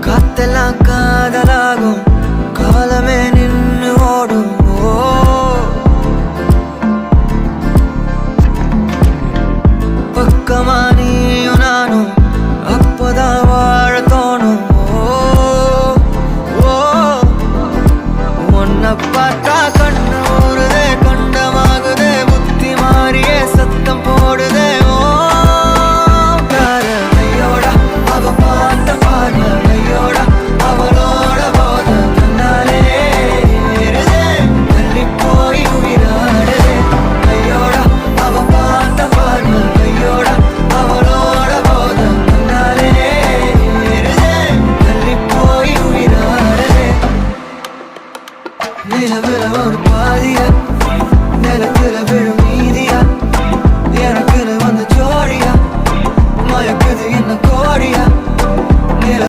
காத்தெல்லாம் காதலாகும் காலமே நின்னு ஓடும் பக்கமா நீயும் நானும் அப்பதான் வாழ தோணும் உன்னை பார்த்தா கண்ணு ஊறுதே கண்டமாகுதே புத்தி மாறியே சத்தம் போடுதே கையோட அவ பார்த்த பார்வையோட அவளோட போத கண்ணாலே தள்ளி போய் உயிராடுதே கையோட அவ பார்த்த பார்வையோட அவளோட போத கண்ணாலே தள்ளி போய் உயிராடுதே நிலவுல ஒரு